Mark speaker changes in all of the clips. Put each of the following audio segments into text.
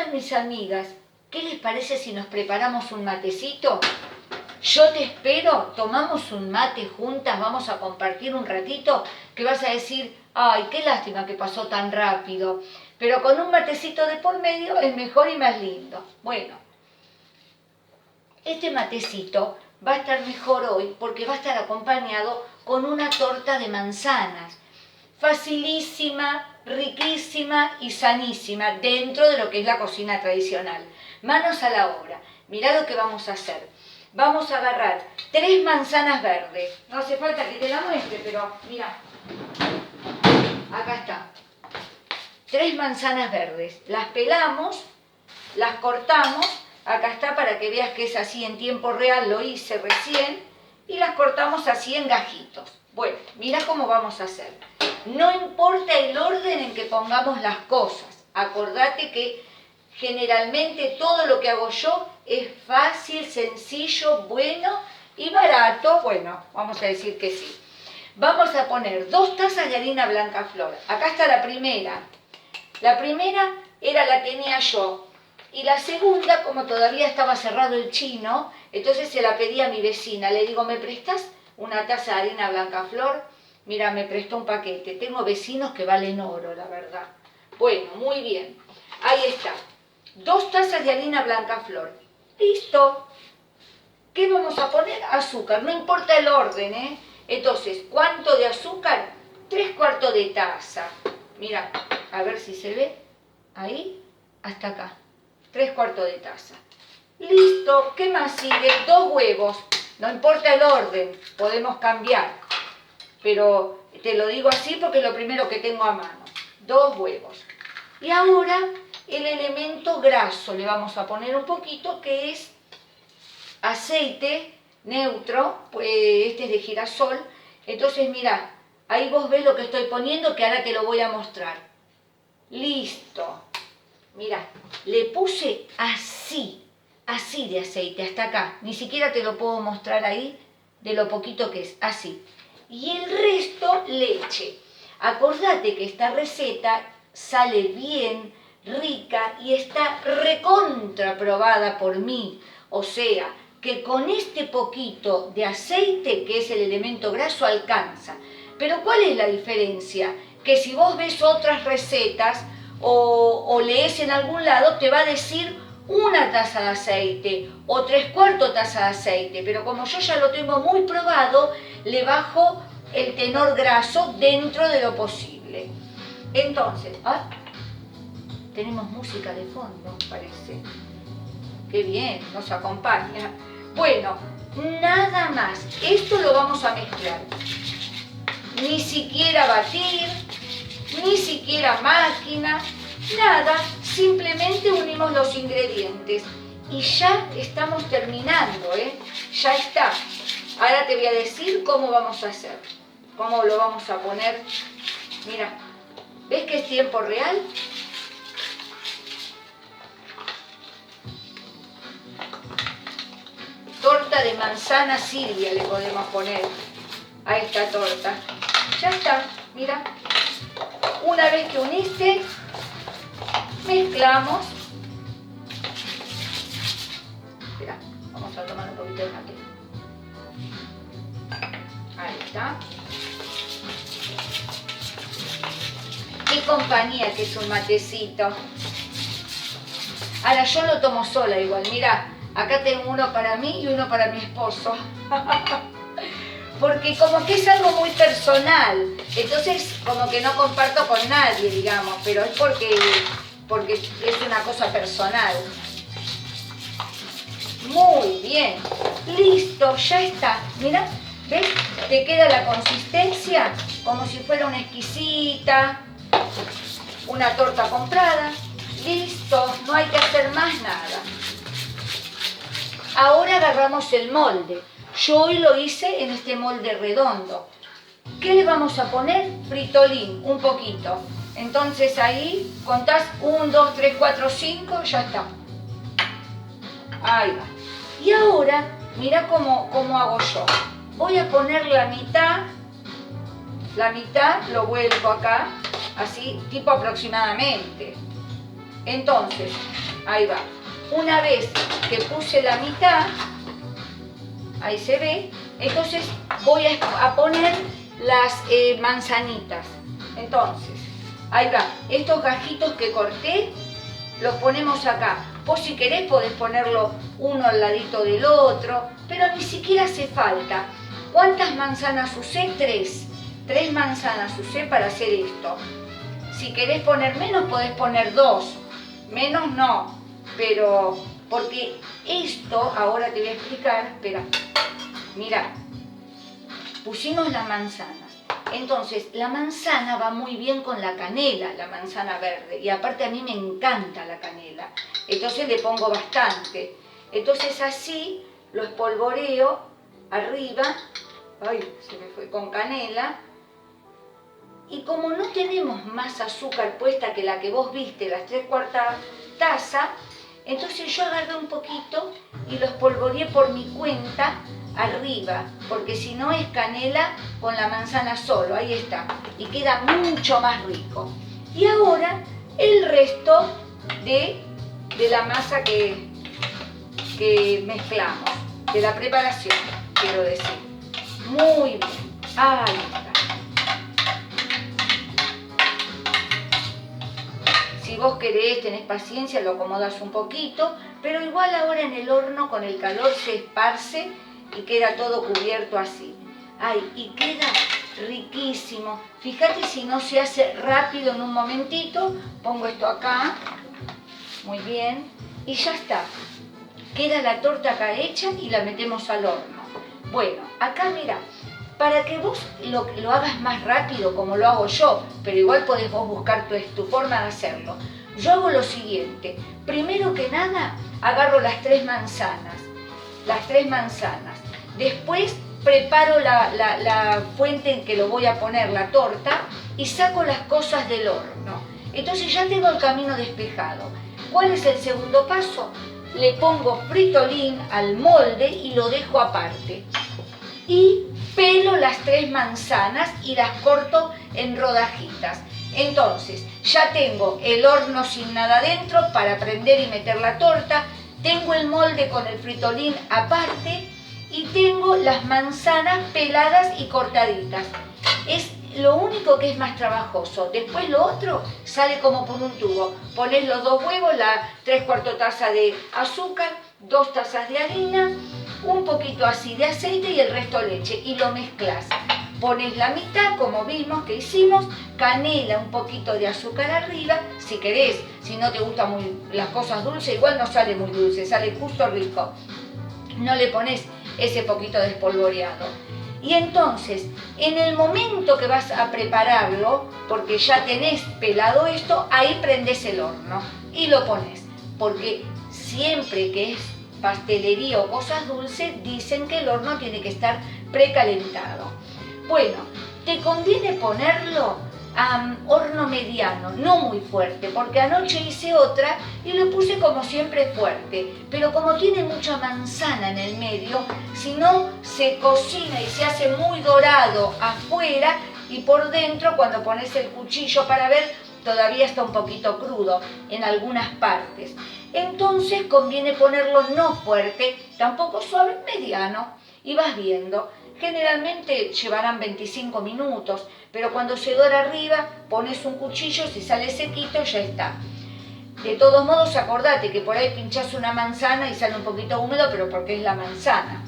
Speaker 1: Ahora, mis amigas, ¿qué les parece si nos preparamos un matecito? Yo te espero, tomamos un mate juntas, vamos a compartir un ratito, que vas a decir, ay, qué lástima que pasó tan rápido, pero con un matecito de por medio es mejor y más lindo. Bueno, este matecito va a estar mejor hoy porque va a estar acompañado con una torta de manzanas. Facilísima, riquísima y sanísima dentro de lo que es la cocina tradicional. Manos a la obra. Mirá lo que vamos a hacer. Vamos a agarrar 3 manzanas verdes. No hace falta que te la muestre, pero mira. Acá está. 3 manzanas verdes. Las pelamos, las cortamos. Acá está para que veas que es así en tiempo real, lo hice recién. Y las cortamos así en gajitos. Bueno, mira cómo vamos a hacer. No importa el orden en que pongamos las cosas. Acordate que generalmente todo lo que hago yo es fácil, sencillo, bueno y barato. Bueno, vamos a decir que sí. Vamos a poner 2 tazas de harina blanca flor. Acá está la primera. La primera la tenía yo. Y la segunda, como todavía estaba cerrado el chino, entonces se la pedí a mi vecina. Le digo, ¿me prestas una taza de harina blanca flor? Mira, me prestó un paquete. Tengo vecinos que valen oro, la verdad. Bueno, muy bien. Ahí está. 2 tazas de harina blanca flor. Listo. ¿Qué vamos a poner? Azúcar. No importa el orden, ¿eh? Entonces, ¿cuánto de azúcar? 3/4 de taza. Mira, a ver si se ve. Ahí, hasta acá. 3/4 de taza. Listo. ¿Qué más sigue? 2 huevos. No importa el orden. Podemos cambiar. Pero te lo digo así porque es lo primero que tengo a mano. 2 huevos. Y ahora el elemento graso le vamos a poner un poquito, que es aceite neutro, pues este es de girasol. Entonces mira, ahí vos ves lo que estoy poniendo, que ahora te lo voy a mostrar. Listo. Mira, le puse así de aceite hasta acá. Ni siquiera te lo puedo mostrar ahí de lo poquito que es, así. Y el resto leche. Acordate que esta receta sale bien, rica y está recontra probada por mí. O sea, que con este poquito de aceite, que es el elemento graso, alcanza. Pero ¿cuál es la diferencia? Que si vos ves otras recetas o lees en algún lado, te va a decir 1 taza de aceite o 3/4 taza de aceite. Pero como yo ya lo tengo muy probado, le bajo el tenor graso dentro de lo posible. Entonces, tenemos música de fondo, parece. Qué bien, nos acompaña. Bueno, nada más. Esto lo vamos a mezclar. Ni siquiera batir, ni siquiera máquina, nada. Simplemente unimos los ingredientes. Y ya estamos terminando, ¿eh? Ya está. Ahora te voy a decir cómo vamos a hacer. Cómo lo vamos a poner. Mira, ¿ves que es tiempo real? Torta de manzana Silvia le podemos poner a esta torta. Ya está, mira. Una vez que uniste, mezclamos. Espera, vamos a tomar un poquito de mate. Ahí está. Qué compañía que es un matecito. Ahora yo lo tomo sola igual, mira. Acá tengo uno para mí y uno para mi esposo. Porque como que es algo muy personal. Entonces como que no comparto con nadie, digamos. Pero es porque es una cosa personal. Muy bien. Listo, ya está. Mira, ¿ves? Te queda la consistencia como si fuera una exquisita. Una torta comprada. Listo, no hay que hacer más nada. Ahora agarramos el molde. Yo hoy lo hice en este molde redondo. ¿Qué le vamos a poner? Fritolín, un poquito. Entonces ahí contás 1, 2, 3, 4, 5, ya está. Ahí va. Y ahora, mira cómo hago yo. Voy a poner la mitad lo vuelvo acá, así, tipo aproximadamente. Entonces, ahí va. Una vez que puse la mitad, ahí se ve, entonces voy a poner las manzanitas. Entonces, ahí va. Estos gajitos que corté, los ponemos acá. Vos si querés podés ponerlo uno al ladito del otro, pero ni siquiera hace falta. ¿Cuántas manzanas usé? 3. 3 manzanas usé para hacer esto. Si querés poner menos, podés poner 2. Menos no, pero porque esto, ahora te voy a explicar, espera, mira, pusimos la manzana. Entonces, la manzana va muy bien con la canela, la manzana verde, y aparte a mí me encanta la canela, entonces le pongo bastante. Entonces así lo espolvoreo arriba, ay, se me fue, con canela, y como no tenemos más azúcar puesta que la que vos viste, las 3/4 taza, entonces yo agarré un poquito y lo espolvoreé por mi cuenta arriba, porque si no es canela con la manzana solo, ahí está, y queda mucho más rico. Y ahora el resto de la masa que mezclamos, de la preparación, quiero decir. Muy bien, ahí está. Si vos querés, tenés paciencia, lo acomodas un poquito, pero igual ahora en el horno con el calor se esparce y queda todo cubierto así. Ay, y queda riquísimo. Fíjate si no se hace rápido en un momentito. Pongo esto acá, muy bien, y ya está. Queda la torta acá hecha y la metemos al horno. Bueno, acá mira, para que vos lo hagas más rápido como lo hago yo, pero igual podés vos buscar tu forma de hacerlo. Yo hago lo siguiente, primero que nada agarro las 3 manzanas, después preparo la fuente en que lo voy a poner, la torta, y saco las cosas del horno. Entonces ya tengo el camino despejado. ¿Cuál es el segundo paso? Le pongo fritolín al molde y lo dejo aparte. Y pelo las 3 manzanas y las corto en rodajitas. Entonces, ya tengo el horno sin nada dentro para prender y meter la torta, tengo el molde con el fritolín aparte y tengo las manzanas peladas y cortaditas. Es lo único que es más trabajoso. Después lo otro sale como por un tubo. Pones los 2 huevos, la 3/4 taza de azúcar, 2 tazas de harina, un poquito así de aceite y el resto leche y lo mezclas. Pones la mitad, como vimos que hicimos, canela, un poquito de azúcar arriba, si querés, si no te gustan muy las cosas dulces, igual no sale muy dulce, sale justo rico. No le pones ese poquito de espolvoreado. Y entonces, en el momento que vas a prepararlo, porque ya tenés pelado esto, ahí prendes el horno y lo pones. Porque siempre que es pastelería o cosas dulces, dicen que el horno tiene que estar precalentado. Bueno, te conviene ponerlo a horno mediano, no muy fuerte, porque anoche hice otra y lo puse como siempre fuerte, pero como tiene mucha manzana en el medio, si no se cocina y se hace muy dorado afuera y por dentro cuando pones el cuchillo para ver, todavía está un poquito crudo en algunas partes. Entonces conviene ponerlo no fuerte, tampoco suave, mediano, y vas viendo. Generalmente llevarán 25 minutos, pero cuando se dora arriba, pones un cuchillo, si sale sequito ya está. De todos modos, acordate que por ahí pinchás una manzana y sale un poquito húmedo, pero porque es la manzana.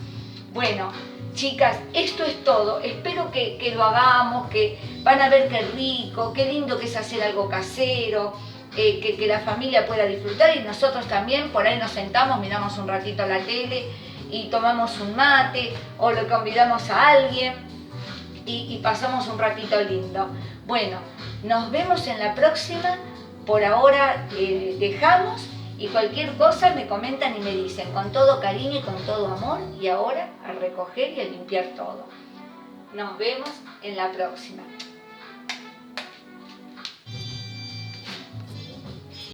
Speaker 1: Bueno, chicas, esto es todo. Espero que lo hagamos, que van a ver qué rico, qué lindo que es hacer algo casero, que la familia pueda disfrutar y nosotros también. Por ahí nos sentamos, miramos un ratito la tele y tomamos un mate o le convidamos a alguien y pasamos un ratito lindo. Bueno, nos vemos en la próxima. Por ahora dejamos y cualquier cosa me comentan y me dicen con todo cariño y con todo amor, y ahora a recoger y a limpiar todo. Nos vemos en la próxima.